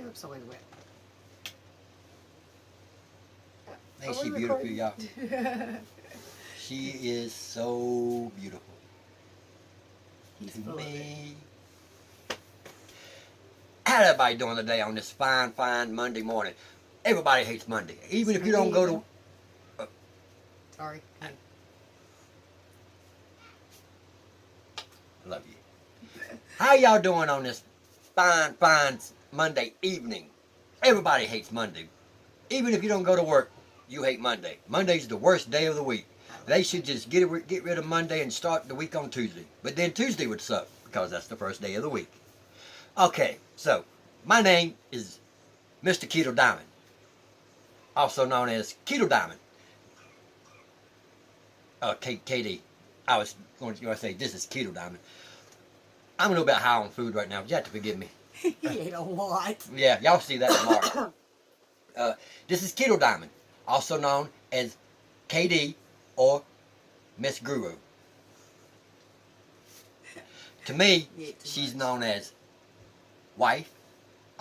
lips are way wet. Ain't she beautiful, y'all? She is so beautiful. He's to full me. How's everybody doing today on this fine Monday morning? Everybody hates Monday. Even if you don't go to... Sorry. I love you. How y'all doing on this fine Monday evening? Everybody hates Monday. Even if you don't go to work, you hate Monday. Monday's the worst day of the week. They should just get rid of Monday and start the week on Tuesday. But then Tuesday would suck because that's the first day of the week. Okay, so my name is Mr. Keto Diamond, also known as Keto Diamond. KD. I was going to say this is Keto Diamond. I'm a little bit high on food right now. You have to forgive me. He ate a lot. Yeah, y'all see that tomorrow. This is Keto Diamond, also known as KD or Miss Guru. To me, she's known as wife,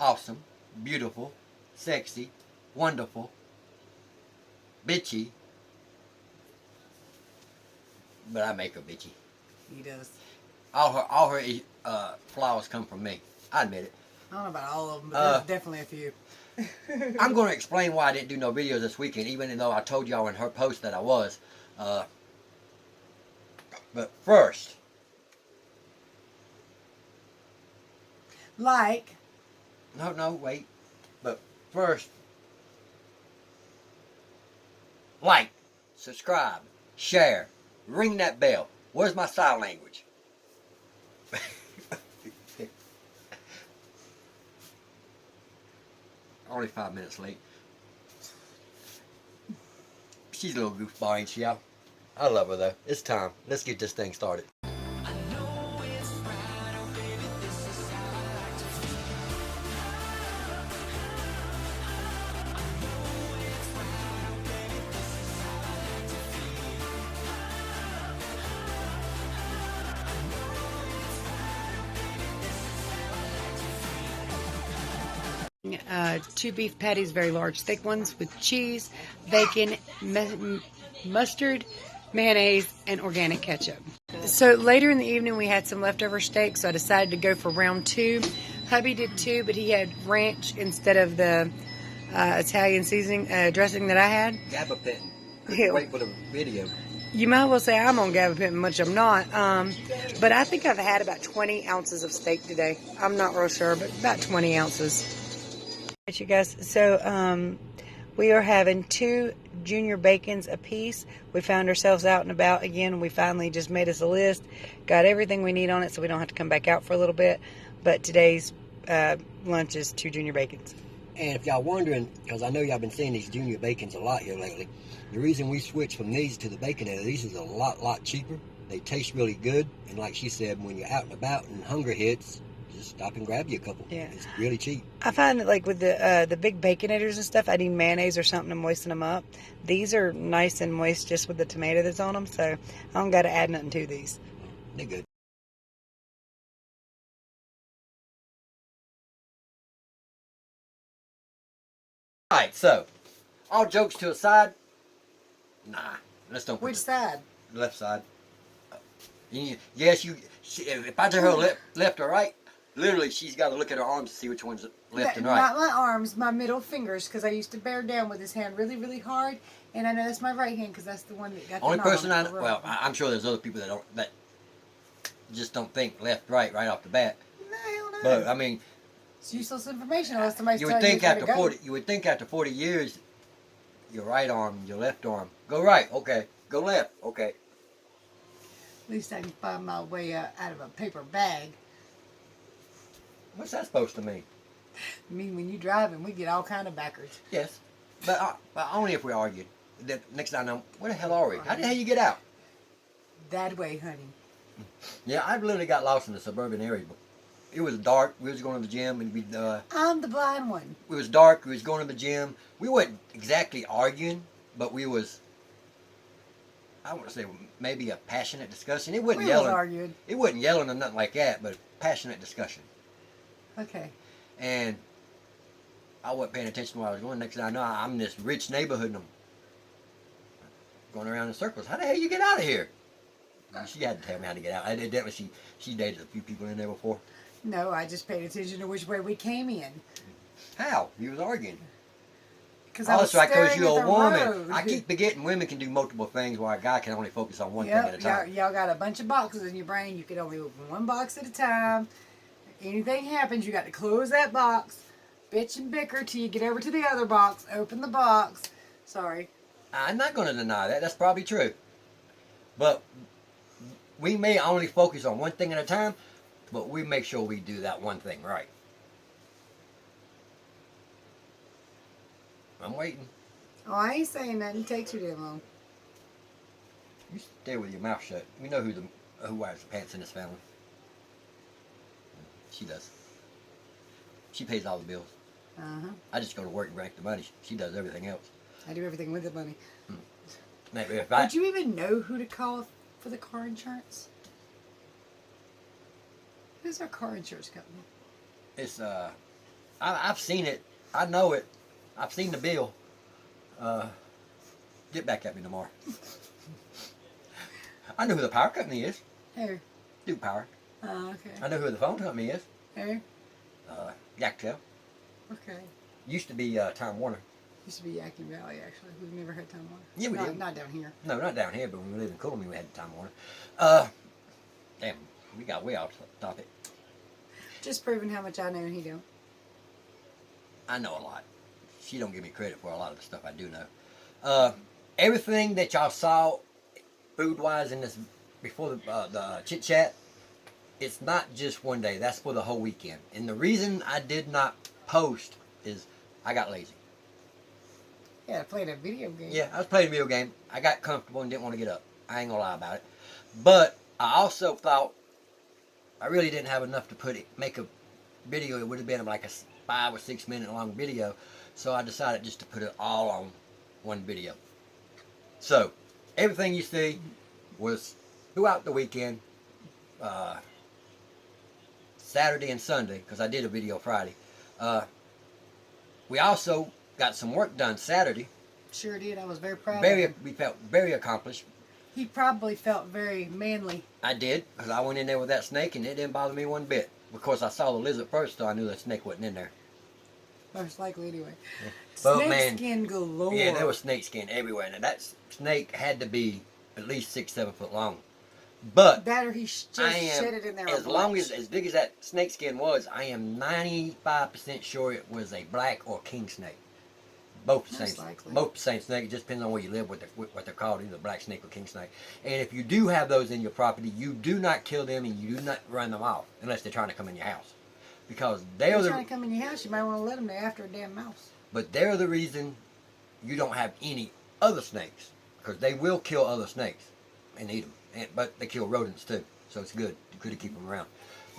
awesome, beautiful, sexy, wonderful, bitchy. But I make her bitchy. He does. All her flaws come from me. I admit it. I don't know about all of them, but there's definitely a few. I'm going to explain why I didn't do no videos this weekend, even though I told y'all in her post that I was. But first, like. no, wait. But first, like, subscribe, share, ring that bell. Where's my sign language? Only 5 minutes late. She's a little goofball, ain't she, y'all? I love her, though. It's time. Let's get this thing started. Two beef patties, very large, thick ones, with cheese, bacon, mustard, mayonnaise, and organic ketchup. So later in the evening, we had some leftover steak, so I decided to go for round two. Hubby did too, but he had ranch instead of the Italian seasoning dressing that I had. Gabapentin. Ew. Wait for the video. You might well say I'm on gabapentin, much I'm not. But I think I've had about 20 ounces of steak today. I'm not real sure, but about 20 ounces. Alright, you guys, so we are having 2 junior bacons a piece. We found ourselves out and about again. We finally just made us a list, got everything we need on it so we don't have to come back out for a little bit. But today's lunch is 2 junior bacons. And if y'all wondering, because I know y'all been seeing these junior bacons a lot here lately, the reason we switched from these to the baconator, these is a lot cheaper. They taste really good, and like she said, when you're out and about and hunger hits, just stop and grab you a couple. Yeah. It's really cheap. I find that like with the big baconators and stuff, I need mayonnaise or something to moisten them up. These are nice and moist just with the tomato that's on them, so I don't got to add nothing to these. They're good. Alright, so, all jokes to a side, nah, let's don't put Which side? the left side. Yes, if I tell her left or right, literally she's got to look at her arms to see which one's left and right. Not my arms, my middle fingers, because I used to bear down with his hand really hard, and I know that's my right hand because that's the one that got Only the person knob. well, I'm sure there's other people that just don't think left, right off the bat. No, hell no. But I mean, it's useless information unless somebody's you telling would think you after 40, you would think after 40 years, your right arm, your left arm, go right, okay, go left, okay. At least I can find my way out of a paper bag. What's that supposed to mean? I mean, when you driving, we get all kind of backwards. Yes, but only if we argued. The next time I know, where the hell are we? How the hell you get out? That way, honey. Yeah, I literally got lost in the suburban area. It was dark. We was going to the gym, and I'm the blind one. it was dark. We was going to the gym. We wasn't exactly arguing, but we was, I want to say maybe a passionate discussion. It wasn't We yelling. was arguing. It wasn't yelling or nothing like that, but passionate discussion. Okay. And I wasn't paying attention to where I was going. Next thing I know, I'm in this rich neighborhood and I'm going around in circles. How the hell you get out of here? She had to tell me how to get out. Evidently, she dated a few people in there before. No, I just paid attention to which way we came in. How? You was arguing. Because I was staring because you're at a the woman. road. I keep forgetting women can do multiple things while a guy can only focus on one thing at a time. Y'all got a bunch of boxes in your brain. You can only open one box at a time. Anything happens, you got to close that box, bitch and bicker till you get over to the other box, open the box. Sorry. I'm not going to deny that. That's probably true. But we may only focus on one thing at a time, but we make sure we do that one thing right. I'm waiting. Oh, I ain't saying nothing. It takes too damn long. You stay with your mouth shut. We know who wears the pants in this family. She does. She pays all the bills. Uh-huh. I just go to work and bank the money. She does everything else. I do everything with the money. Maybe Would you even know who to call for the car insurance? Who's our car insurance company? It's I've seen it. I know it. I've seen the bill. Get back at me tomorrow. I know who the power company is. Who? Duke Power. Oh, okay. I know who the phone company is. Who? Yaktel. Okay. Used to be Time Warner. Used to be Yaqui Valley, actually. We've never had Time Warner. Yeah, we did. Not down here. No, not down here, but when we lived in Coolman, we had Time Warner. Damn, we got way off topic. Just proving how much I know and he don't. I know a lot. She don't give me credit for a lot of the stuff I do know. Everything that y'all saw food-wise in this before the chit-chat, it's not just one day. That's for the whole weekend. And the reason I did not post is I got lazy. Yeah, I played a video game. Yeah, I was playing a video game. I got comfortable and didn't want to get up. I ain't gonna lie about it. But I also thought I really didn't have enough to make a video. It would have been like a 5 or 6 minute long video. So I decided just to put it all on one video. So everything you see was throughout the weekend, Saturday and Sunday, because I did a video Friday. We also got some work done Saturday. Sure did. I was very proud of him. We felt very accomplished. He probably felt very manly. I did, because I went in there with that snake and it didn't bother me one bit. Of course, I saw the lizard first, so I knew the snake wasn't in there. Most likely, anyway. Yeah. But Snake man, skin galore. Yeah, there was snake skin everywhere. Now that snake had to be at least 6-7 foot long. But that or he just shed it in there. As big as that snake skin was, I am 95% sure it was a black or king snake. Both the same snake. It just depends on where you live, what they're called, either black snake or king snake. And if you do have those in your property, you do not kill them and you do not run them off unless they're trying to come in your house, because they're trying to come in your house. You might want to let them there after a damn mouse. But they're the reason you don't have any other snakes, because they will kill other snakes and eat them. But they kill rodents too, so it's good. It's good to keep them around.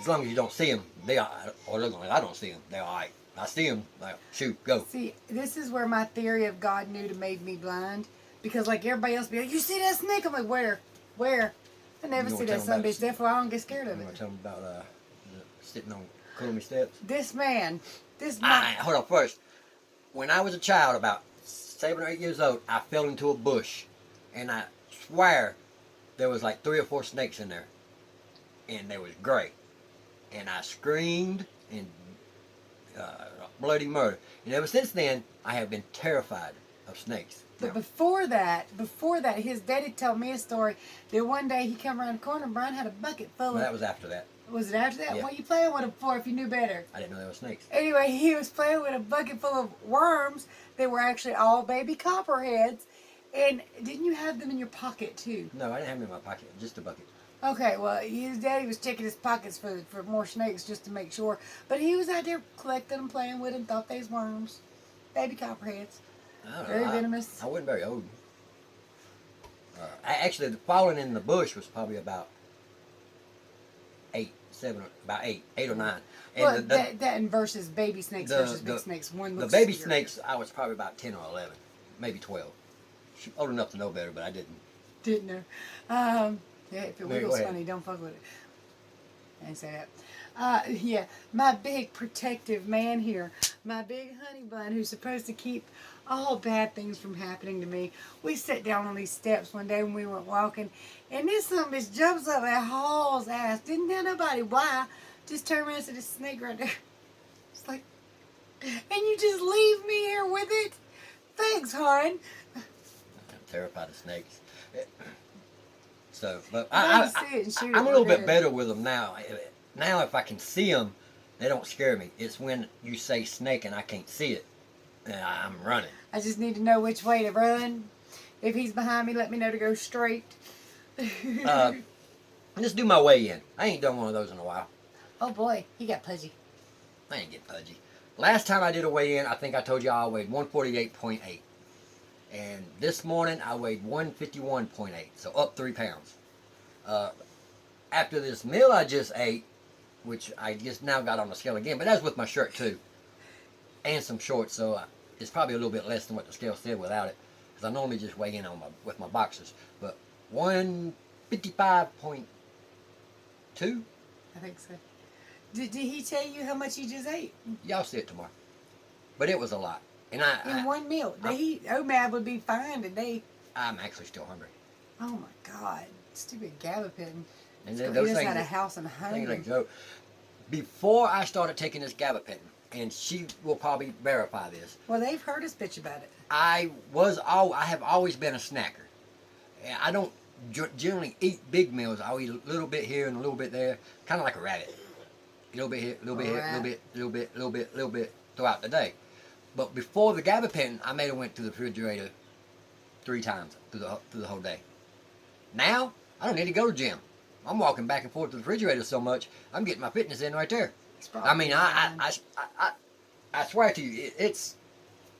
As long as you don't see them, they are. Or I don't see them, they're all right. I see them, like, shoot, go. See, this is where my theory of God knew to make me blind, because like everybody else be like, you see that snake? I'm like, where? I never see that son bitch. Therefore, I don't get scared of it. You want to tell them about sitting on Coolman steps? This man. Hold on first. When I was a child, about 7 or 8 years old, I fell into a bush, and I swear there was like 3 or 4 snakes in there, and they was gray, and I screamed and bloody murder. And ever since then, I have been terrified of snakes. But before that, his daddy told me a story that one day he come around the corner and Brian had a bucket full of... Well, that was after that. Was it after that? Yeah. What you playing with him for if you knew better? I didn't know there were snakes. Anyway, he was playing with a bucket full of worms. They were actually all baby copperheads. And didn't you have them in your pocket too? No, I didn't have them in my pocket. Just a bucket. Okay, well, his daddy was checking his pockets for more snakes just to make sure. But he was out there collecting them, playing with them, thought they was worms. Baby copperheads. Very venomous. I wasn't very old. Actually, the falling in the bush was probably about 8 or 9. And well, that and versus baby snakes versus big snakes. One looks the baby scary. snakes, I was probably about 10 or 11, maybe 12. Old enough to know better, but I didn't. Didn't know. Yeah, if it wiggles funny, don't fuck with it. I didn't say that. Yeah, my big protective man here. my big honey bun, who's supposed to keep all bad things from happening to me. We sat down on these steps one day when we went walking, and this son bitch jumps up and hauls ass. Didn't tell nobody why. Just turned around and said, "This snake right there." It's like, and you just leave me here with it? Thanks, hon. I'm terrified of snakes. So, but I'm a little bit better with them now. Now, if I can see them, they don't scare me. It's when you say snake and I can't see it, I'm running. I just need to know which way to run. If he's behind me, let me know to go straight. Just do my weigh in. I ain't done one of those in a while. Oh boy, he got pudgy. I ain't get pudgy. Last time I did a weigh in, I think I told you I weighed 148.8. And this morning I weighed 151.8, so up 3 pounds. After this meal I just ate, which I just now got on the scale again, but that's with my shirt too, and some shorts, so it's probably a little bit less than what the scale said without it, because I normally just weigh in on with my boxers. But 155.2. I think so. Did he tell you how much he just ate? Y'all see it tomorrow. But it was a lot. And in one meal. OMAD would be fine today. I'm actually still hungry. Oh my God. Stupid gabapentin. And then those he just things, had a house and home. Like Joe, before I started taking this gabapentin, and she will probably verify this. Well, they've heard us bitch about it. I have always been a snacker. I don't generally eat big meals. I'll eat a little bit here and a little bit there, kind of like a rabbit. A little bit here, a little bit here, a little bit, little bit, little bit, little bit throughout the day. But before the gabapentin, I may have went to the refrigerator 3 times through the whole day. Now I don't need to go to the gym. I'm walking back and forth to the refrigerator so much, I'm getting my fitness in right there. I mean, I swear to you, it's,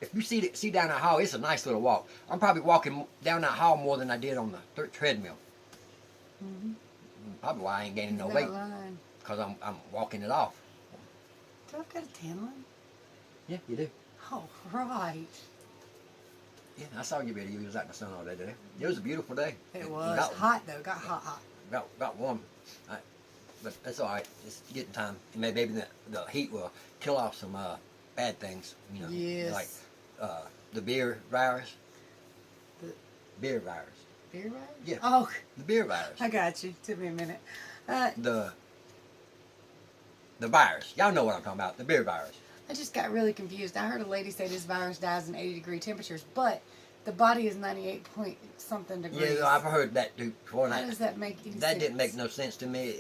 if you see down that hall, it's a nice little walk. I'm probably walking down that hall more than I did on the treadmill. Mm-hmm. Probably why I ain't gaining no weight, because I'm walking it off. Do I got a tan line? Yeah, you do. Oh, right. Yeah, I saw your video. You was out in the sun all day today. It was a beautiful day. It was hot though. Got hot. Got warm. But that's all right. It's getting time. Maybe the heat will kill off some bad things. You know, yes. Like the beer virus. Beer virus. Beer virus? Yeah. Oh, the beer virus. I got you. Took me a minute. The virus. Y'all know what I'm talking about. The beer virus. I just got really confused. I heard a lady say this virus dies in 80-degree temperatures, but the body is 98 point something degrees. Yeah, I've heard that too before. How does that make any sense? That didn't make no sense to me.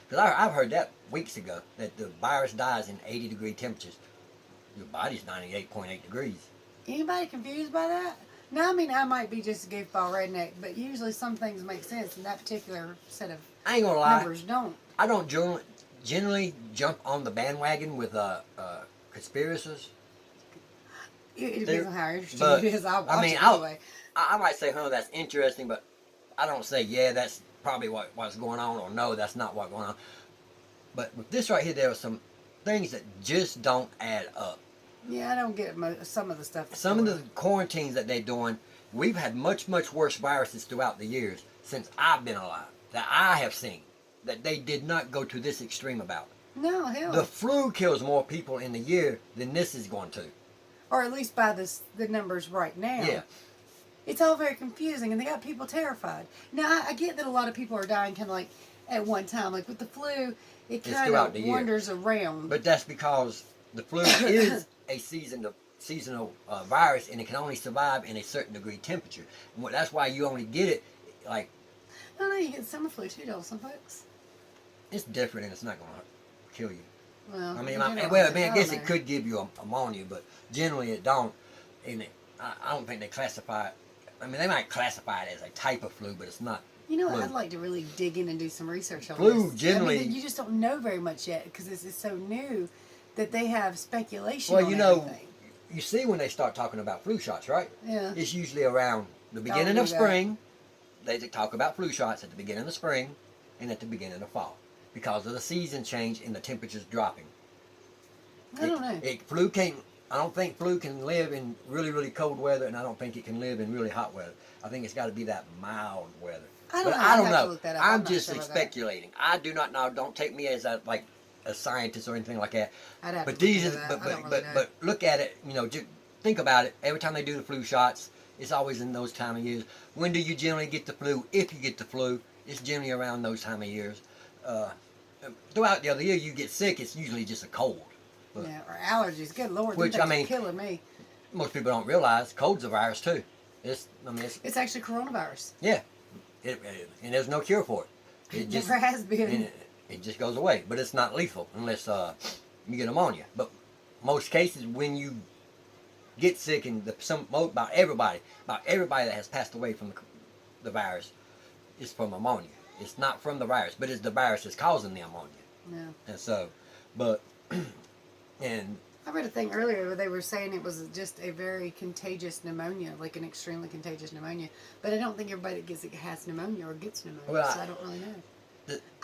Because I've heard that weeks ago, that the virus dies in 80-degree temperatures. Your body's 98.8 degrees. Anybody confused by that? Now, I mean, I might be just a goofball redneck, but usually some things make sense, and that particular set of I ain't gonna lie, numbers don't. I don't generally jump on the bandwagon with conspiracies. It depends on how interesting it is. I'll watch it anyway. I might say, that's interesting, but I don't say, yeah, that's probably what's going on, or no, that's not what's going on. But with this right here, there are some things that just don't add up. Yeah, I don't get some of the stuff. Some of the quarantines that they're doing, we've had much, much worse viruses throughout the years since I've been alive, that I have seen, that they did not go to this extreme about. No, hell. The flu kills more people in a year than this is going to. Or at least by the numbers right now. Yeah. It's all very confusing, and they got people terrified. Now, I get that a lot of people are dying kind of like at one time. Like with the flu, it kind of wanders around. But that's because the flu is a seasonal virus, and it can only survive in a certain degree temperature. And that's why you only get it, like... No, you get summer flu too, don't some folks? It's different, and it's not going to kill you. Well, I mean, I guess it could give you ammonia, but generally it don't. And I don't think they classify it. I mean, they might classify it as a type of flu, but it's not. You know what? I'd like to really dig in and do some research on flu. this. Generally, I mean, you just don't know very much yet because this is so new that they have speculation. Well, on you know, everything. You see when they start talking about flu shots, right? Yeah. It's usually around the beginning of spring. They talk about flu shots at the beginning of the spring and at the beginning of fall because of the season change and the temperatures dropping. I don't know. I don't think flu can live in really, really cold weather, and I don't think it can live in really hot weather. I think it's got to be that mild weather. I don't know. I'm just speculating. I do not know. Don't take me as a scientist or anything like that. I'd have But to these, look into that. I don't really know. but look at it. You know, just think about it. Every time they do the flu shots, it's always in those time of years. When do you generally get the flu? If you get the flu, it's generally around those time of years. Throughout the other year, you get sick. It's usually just a cold. But, yeah, or allergies. Good Lord, which, I mean, killing me. most people don't realize cold's a virus too. It's actually coronavirus. Yeah, and there's no cure for it. It never has been. It just goes away, but it's not lethal unless you get pneumonia. But most cases, when you get sick, and about everybody that has passed away from the virus is from pneumonia. It's not from the virus, but it's the virus that's causing the pneumonia. Yeah. And so, but and I read a thing earlier where they were saying it was just a very contagious pneumonia, like an extremely contagious pneumonia. But I don't think everybody that gets it has pneumonia or gets pneumonia, well, so I don't really know.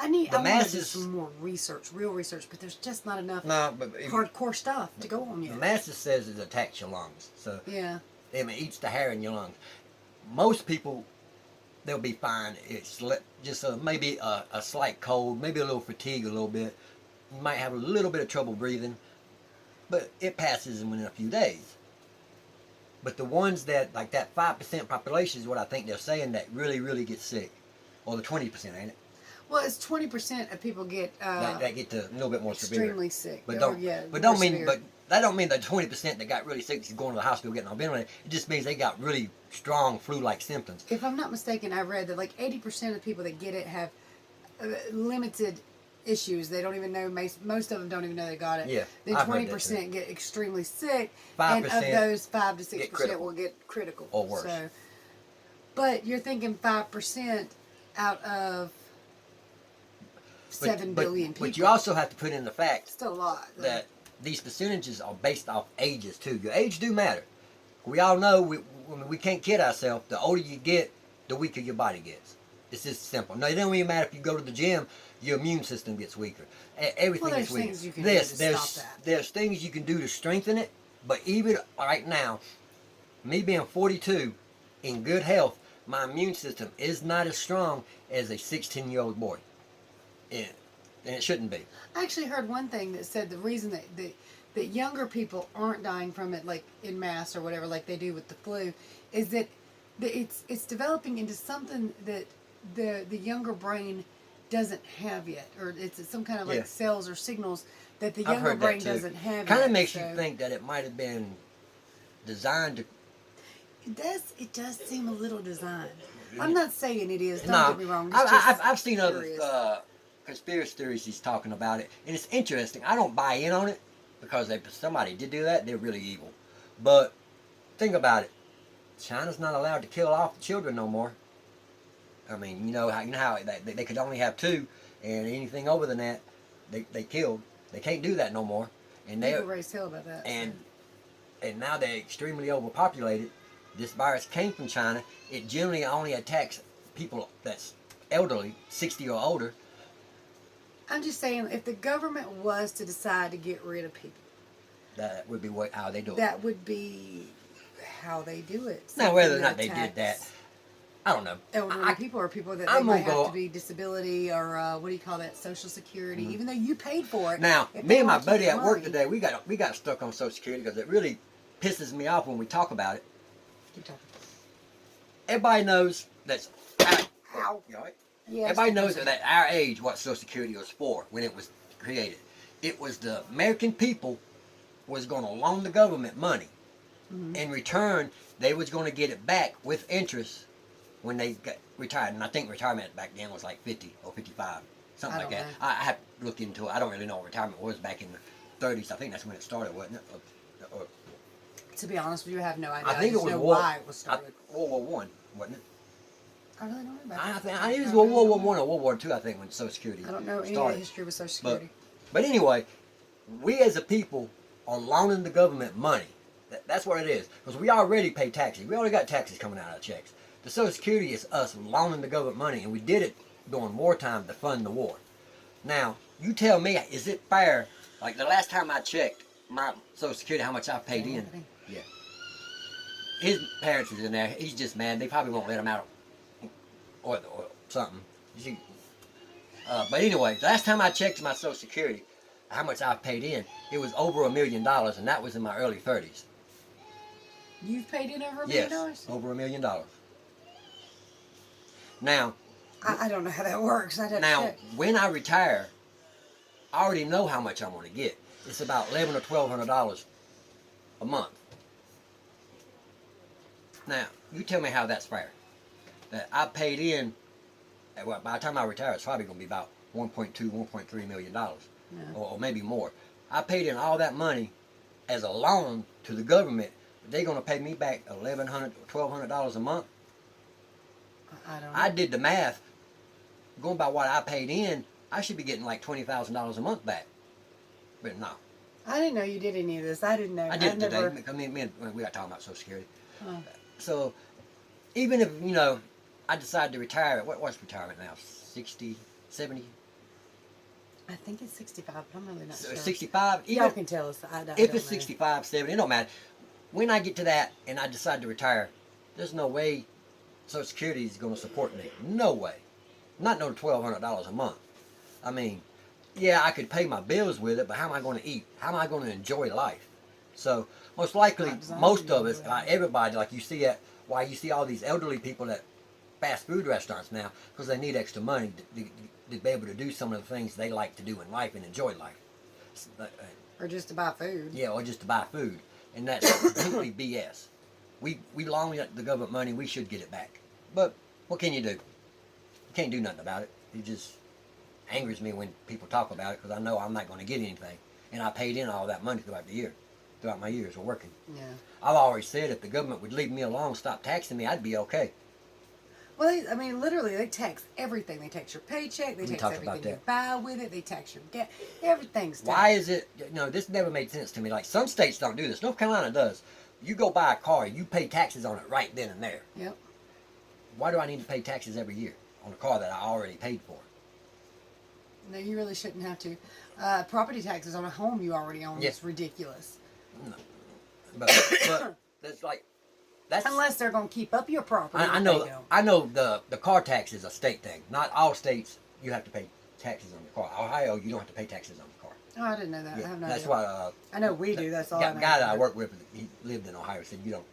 I the want to do masses, some more research, real research, but there's just not enough but hardcore stuff to go on yet. The masses says it attacks your lungs, so yeah, it eats the hair in your lungs. Most people, they'll be fine. It's just maybe a slight cold, maybe a little fatigue, a little bit. You might have a little bit of trouble breathing, but it passes within a few days. But the ones that, like that 5% population is what I think they're saying that really get sick, or the 20%, ain't it? well, it's 20% of people get that get to a little bit more severe. extremely sick. But that don't mean the 20% that got really sick is going to the hospital getting on ventilator. It just means they got really strong flu-like symptoms. If I'm not mistaken, I read that like 80% of people that get it have limited issues. They don't even know. Most of them don't even know they got it. Yeah. Then I've heard 20% get extremely sick, 5% and of those 5 to 6% critical. will get critical Or worse. So, but you're thinking 5% out of 7 billion people. But you also have to put in the fact still a lot. that these percentages are based off ages too. Your age do matter. We all know we can't kid ourselves. The older you get, the weaker your body gets. It's just simple. No, it doesn't even matter if you go to the gym. Your immune system gets weaker. Everything there's gets weaker. things you can do to stop that. There's things you can do to strengthen it. But even right now, me being 42, in good health, my immune system is not as strong as a 16-year-old boy. And it shouldn't be. I actually heard one thing that said the reason that younger people aren't dying from it, like in mass or whatever, like they do with the flu, is that it's developing into something that the younger brain doesn't have yet, or it's some kind of like cells or signals that the younger brain doesn't have yet. Kind of makes you think that it might have been designed to. It does seem a little designed. I'm not saying it is. Don't get me wrong. I've seen other conspiracy theories he's talking about it, and it's interesting. I don't buy in on it because if somebody did do that, they're really evil. But think about it. China's not allowed to kill off the children no more. I mean, you know how they could only have 2, and anything over than that, they killed. They can't do that no more. And people raised hell about that. And now they're extremely overpopulated. This virus came from China. It generally only attacks people that's elderly, 60 or older. I'm just saying, if the government was to decide to get rid of people, that would be how they do it. That would be how they do it. Now, whether or not they did that, I don't know. Elderly people or people that they might have to be disability or what do you call that? Social Security. Even though you paid for it. Now, me and my buddy at work today, we got stuck on Social Security because it really pisses me off when we talk about it. Keep talking. Everybody knows that's. Ow. You all right? Yes. Everybody knows that at our age what Social Security was for when it was created. It was the American people was going to loan the government money. Mm-hmm. In return, they was going to get it back with interest when they got retired. And I think retirement back then was like 50 or 55, something like that. I have to look into it. I don't really know what retirement was back in the 30s. I think that's when it started, wasn't it? To be honest with you, I have no idea. I think it was why it was started. World War One, wasn't it? I really don't know about that. I think it was World War One or World War Two, I think, when Social Security started. I don't know any of the history with Social Security. But anyway, we as a people are loaning the government money. That's what it is. Because we already pay taxes. We already got taxes coming out of our checks. The Social Security is us loaning the government money, and we did it during wartime to fund the war. Now, you tell me, is it fair? Like the last time I checked my Social Security, how much I paid in. Yeah. His parents was in there. He's just mad. They probably won't let him out or something. You see, but anyway, last time I checked my Social Security, how much I've paid in, it was over $1 million, and that was in my early 30s. You've paid in over $1 Yes, million? over $1 million. Now, I don't know how that works. I'd have to now check. when I retire, I already know how much I'm going to get. It's about $1,100 or $1,200 a month. Now, you tell me how that's fair. That I paid in, well, by the time I retire, it's probably going to be about $1.2, $1.3 million, or maybe more. I paid in all that money as a loan to the government. They're going to pay me back $1,100 or $1,200 a month. I don't know. I did the math. Going by what I paid in, I should be getting like $20,000 a month back. But no. I didn't know you did any of this. I didn't know. I did it today. Never... I mean, we got talking about Social Security. Huh. So, even if, you know, I decide to retire, what's retirement now? 60, 70? I think it's 65, but I'm really not sure. 65? Y'all can tell us. I If don't it's know. 65, 70, it don't matter. When I get to that and I decide to retire, there's no way Social Security is going to support me. No way. Not no $1,200 a month. I mean, yeah, I could pay my bills with it, but how am I going to eat? How am I going to enjoy life? So, most likely, most of us, everybody, like you see why you see all these elderly people at fast food restaurants now, because they need extra money to be able to do some of the things they like to do in life and enjoy life. Or just to buy food. Yeah, or just to buy food. And that's completely BS. We loan the government money, we should get it back. But what can you do? You can't do nothing about it. It just angers me when people talk about it, because I know I'm not going to get anything. And I paid in all that money throughout my years of working. Yeah. I've always said if the government would leave me alone, stop taxing me, I'd be okay. Well, I mean, literally, they tax everything. They tax your paycheck. They tax everything you buy with it. They tax your gas. Everything's taxed. Why is it, this never made sense to me. Like, some states don't do this. North Carolina does. You go buy a car, you pay taxes on it right then and there. Yep. Why do I need to pay taxes every year on a car that I already paid for? No, you really shouldn't have to. Property taxes on a home you already own is ridiculous. No. But that's like, that's... Unless they're going to keep up your property. I know the car tax is a state thing. Not all states you have to pay taxes on the car. Ohio, you don't have to pay taxes on the car. Oh, I didn't know that. Yeah, I have no that's idea. why. I know we do. That's all I know. The guy that I work with, he lived in Ohio, said you don't.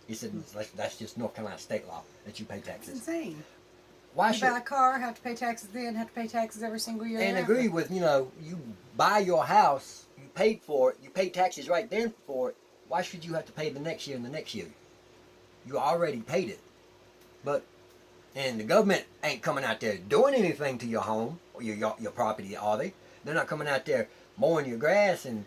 He said that's just North Carolina state law that you pay taxes. It's insane. Why you should buy a car, have to pay taxes then, have to pay taxes every single year. and after. agree with you buy your house, you paid for it, you pay taxes right then for it. Why should you have to pay the next year and the next year? You already paid it, and the government ain't coming out there doing anything to your home or your property, are they? They're not coming out there mowing your grass and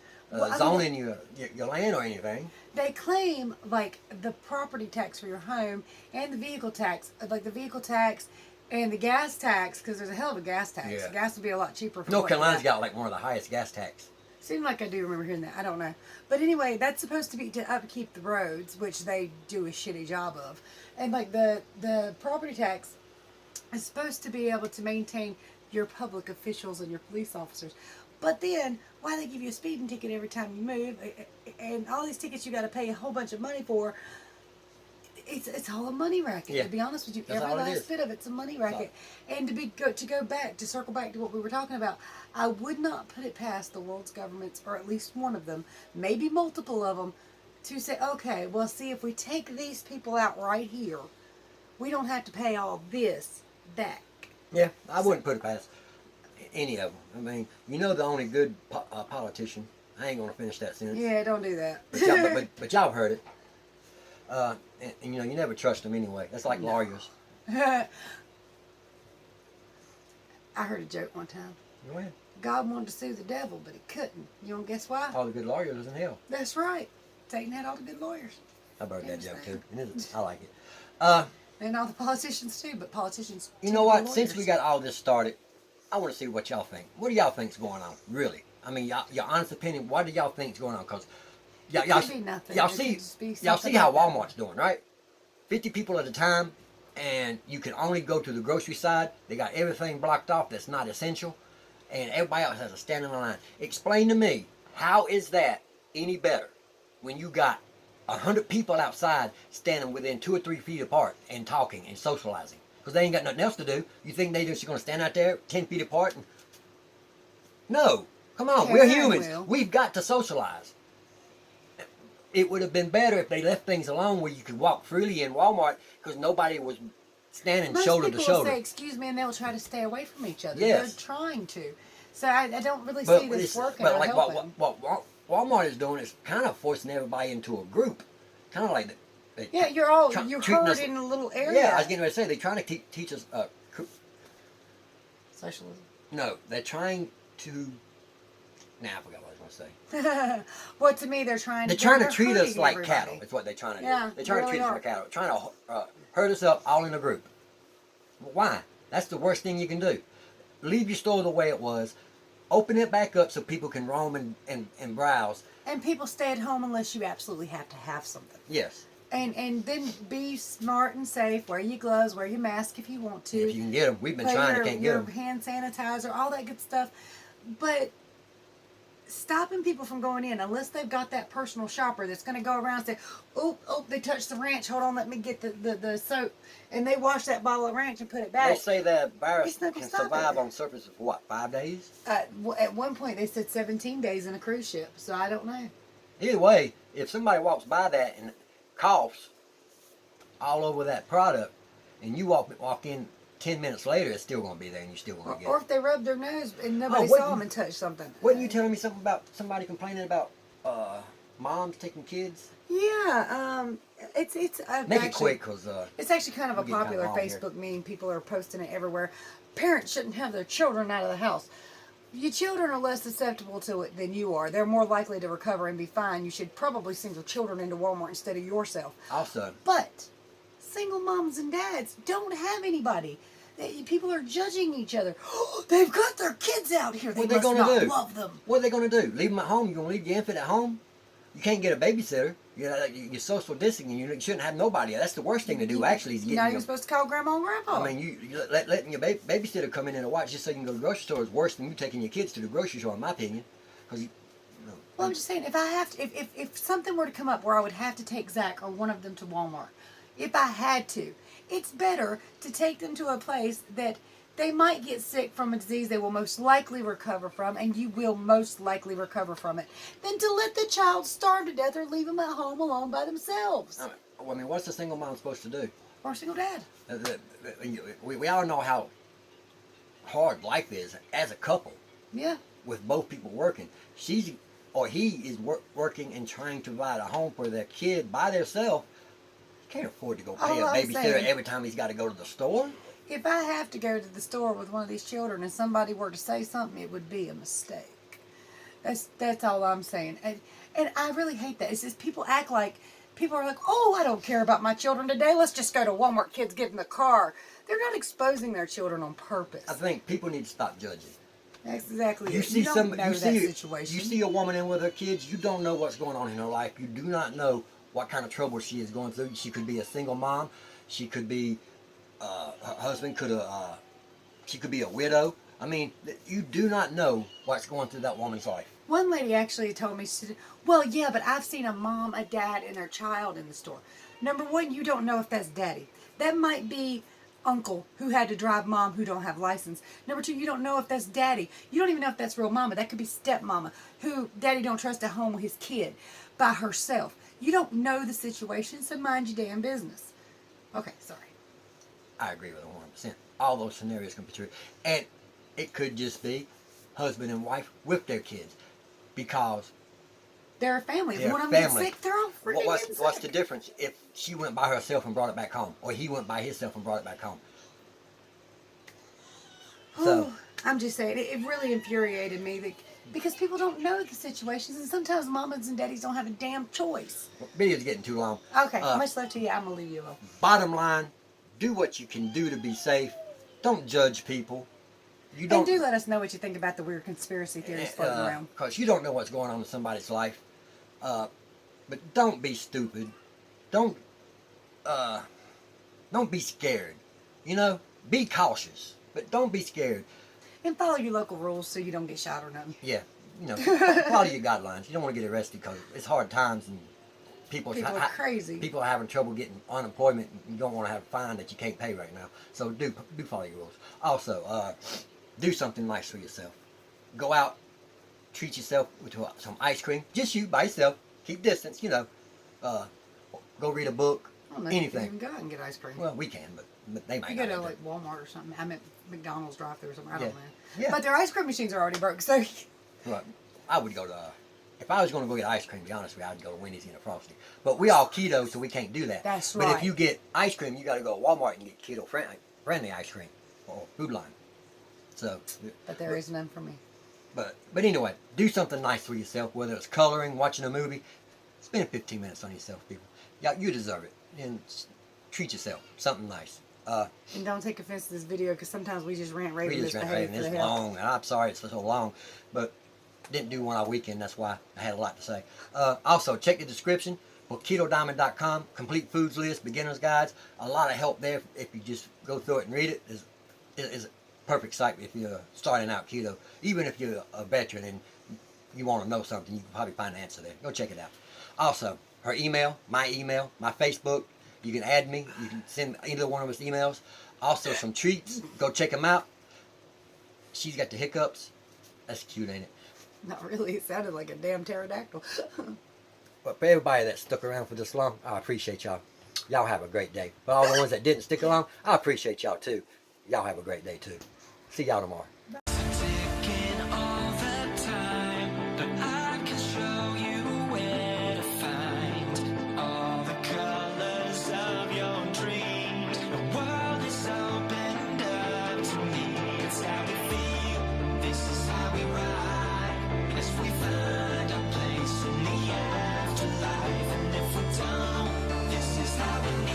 zoning your land or anything. They claim like the property tax for your home and the vehicle tax, like the vehicle tax and the gas tax, because there's a hell of a gas tax. Yeah. Gas would be a lot cheaper. For North Carolina's got like one of the highest gas tax. Seemed like I do remember hearing that. I don't know. But anyway, that's supposed to be to upkeep the roads, which they do a shitty job of. And like the property tax is supposed to be able to maintain your public officials and your police officers. But then, why they give you a speeding ticket every time you move, and all these tickets you got to pay a whole bunch of money for, it's all a money racket. Yeah. To be honest with you, That's every all it last is. bit of it's a money racket. And to circle back to what we were talking about, I would not put it past the world's governments, or at least one of them, maybe multiple of them, to say, okay, well, see, if we take these people out right here, we don't have to pay all this back. Yeah, I wouldn't put it past any of them. I mean, the only good politician. I ain't gonna finish that sentence. Yeah, don't do that. But y'all heard it. And you never trust them anyway. That's like lawyers. I heard a joke one time. Go ahead. God wanted to sue the devil, but he couldn't. You don't guess why? All the good lawyers was in hell. That's right. Satan had all the good lawyers. I heard that joke too. I like it. And all the politicians too, but politicians. You know what? Since we got all this started, I want to see what y'all think. What do y'all think's going on? Really? I mean, your honest opinion. What do y'all think's going on? Because y'all see how Walmart's doing, right? 50 people at a time, and you can only go to the grocery side. They got everything blocked off that's not essential, and everybody else has to stand in line. Explain to me, how is that any better when you got 100 people outside standing within 2 or 3 feet apart and talking and socializing? Because they ain't got nothing else to do. You think they just going to stand out there 10 feet apart? No. Come on, we're Karen humans. will. We've got to socialize. It would have been better if they left things alone where you could walk freely in Walmart because nobody was standing Most shoulder to people shoulder. will say, excuse me, and they'll try to stay away from each other. Yes. They're trying to. So I don't really But see this working but or like helping. what Walmart is doing is kind of forcing everybody into a group, kind of like Yeah, you're treating us- herd in a little area. Yeah, I was getting ready to say they're trying to teach us. Socialism. No, they're trying to. Now I forgot what I was going to say. Well, to me, they're trying They're to. trying to treat us hurting like everybody. cattle. That's what they're trying to do. Yeah, They're trying to really treat us are. like cattle. Trying to herd us up all in a group. Why? That's the worst thing you can do. Leave your store the way it was. Open it back up so people can roam and browse. And people stay at home unless you absolutely have to have something. Yes. And then be smart and safe. Wear your gloves. Wear your mask if you want to. If you can get them. We've been Put trying your, to can't get your them. hand sanitizer, all that good stuff. But stopping people from going in unless they've got that personal shopper that's going to go around and say, oh, they touched the ranch. Hold on, let me get the soap. And they wash that bottle of ranch and put it back. They say that virus It's not can gonna stop survive it. on surface for what, 5 days? At one point, they said 17 days in a cruise ship. So I don't know. Either way, if somebody walks by that and coughs all over that product, and you walk in 10 minutes later, it's still going to be there, and you're still going to get Or it. if they rubbed their nose and nobody what saw you- them and touched something. Wasn't you telling me something about somebody complaining about moms taking kids? Yeah, it's Make it actually, quick, because it's actually kind of a we're getting popular kinda long here. Facebook meme. People are posting it everywhere. Parents shouldn't have their children out of the house. Your children are less susceptible to it than you are. They're more likely to recover and be fine. You should probably send your children into Walmart instead of yourself. also, But single moms and dads don't have anybody. People are judging each other. Oh, they've got their kids out here. They What they must gonna not do? love them. what are they going to do? Leave them at home? You going to leave your infant at home? You can't get a babysitter. You're social distancing. You shouldn't have nobody. That's the worst thing to do, actually, is You're getting not your... even supposed to call grandma and grandpa. I mean, you letting your babysitter come in and watch just so you can go to the grocery store is worse than you taking your kids to the grocery store, in my opinion. Because Well, I'm just saying, if I have to, if something were to come up where I would have to take Zach or one of them to Walmart, if I had to, it's better to take them to a place that they might get sick from a disease they will most likely recover from, and you will most likely recover from it, than to let the child starve to death or leave them at home alone by themselves. I mean, what's a single mom supposed to do? Or a single dad. We all know how hard life is as a couple Yeah. with both people working. He is working and trying to provide a home for their kid by themselves. Can't afford to go pay a All I'm babysitter saying- every time he's got to go to the store. If I have to go to the store with one of these children and somebody were to say something, it would be a mistake. That's all I'm saying. And I really hate that. It's just people act like, people are like, oh, I don't care about my children today. Let's just go to Walmart. Kids get in the car. They're not exposing their children on purpose. I think people need to stop judging. That's exactly You it. see don't know that situation. you see a woman in with her kids. You don't know what's going on in her life. You do not know what kind of trouble she is going through. She could be a single mom. She could be her husband could have. She could be a widow. I mean, you do not know what's going through that woman's life. One lady actually told me, she said, well, yeah, but I've seen a mom, a dad, and their child in the store. Number one, you don't know if that's daddy. That might be uncle who had to drive mom who don't have license. Number two, you don't know if that's daddy. You don't even know if that's real mama. That could be stepmama who daddy don't trust at home with his kid by herself. You don't know the situation, so mind your damn business. Okay, sorry. I agree with her 100%. All those scenarios can be true. And it could just be husband and wife with their kids. Because They're a family. If they're one of them family. gets sick, they're all freaking What's the sick. difference if she went by herself and brought it back home? Or he went by himself and brought it back home? So, I'm just saying, it really infuriated me because people don't know the situations, and sometimes mamas and daddies don't have a damn choice. video's getting too long. Okay, much love to you. I'm going to leave you alone. Bottom line, do what you can do to be safe. Don't judge people. You And do let us know what you think about the weird conspiracy theories floating around. Because you don't know what's going on in somebody's life. But don't be stupid. Don't be scared. You know, be cautious, but don't be scared. And follow your local rules so you don't get shot or nothing. Yeah, you know, follow your guidelines. You don't want to get arrested because it's hard times and people are crazy. People are having trouble getting unemployment. And you don't want to have a fine that you can't pay right now. So do follow your rules. Also, do something nice for yourself. Go out, treat yourself with some ice cream. Just you by yourself. Keep distance, you know. Go read a book. I don't know if you can Anything. even go out and get ice cream. Well, we can, but they might You not. go to have like Walmart or something. I meant McDonald's drive-thru or something. I Yeah. don't know. Yeah. But their ice cream machines are already broke, so Right. I would go to, if I was going to go get ice cream, to be honest with you, I'd go to Wendy's and a Frosty. But we all keto, so we can't do that. That's But right. if you get ice cream, you got to go to Walmart and get keto-friendly ice cream or Food Line. So, but there is none for me. but anyway, do something nice for yourself, whether it's coloring, watching a movie. Spend 15 minutes on yourself, people. Yeah, you deserve it. And treat yourself. Something nice. And don't take offense to this video because sometimes we just rant, rave, We and just misbehave ran for it's the health. long, and I'm sorry it's so long, but didn't do one on weekend. That's why I had a lot to say. Also, check the description for KetoDiamond.com. Complete foods list, beginners guides. A lot of help there if you just go through it and read it. Is a perfect site if you're starting out keto. Even if you're a veteran and you want to know something, you can probably find an answer there. Go check it out. Also, her email, my Facebook. You can add me. You can send either one of us emails. Also, some treats. Go check them out. She's got the hiccups. That's cute, ain't it? Not really. It sounded like a damn pterodactyl. But for everybody that stuck around for this long, I appreciate y'all. Y'all have a great day. For all the ones that didn't stick along, I appreciate y'all too. Y'all have a great day too. See y'all tomorrow.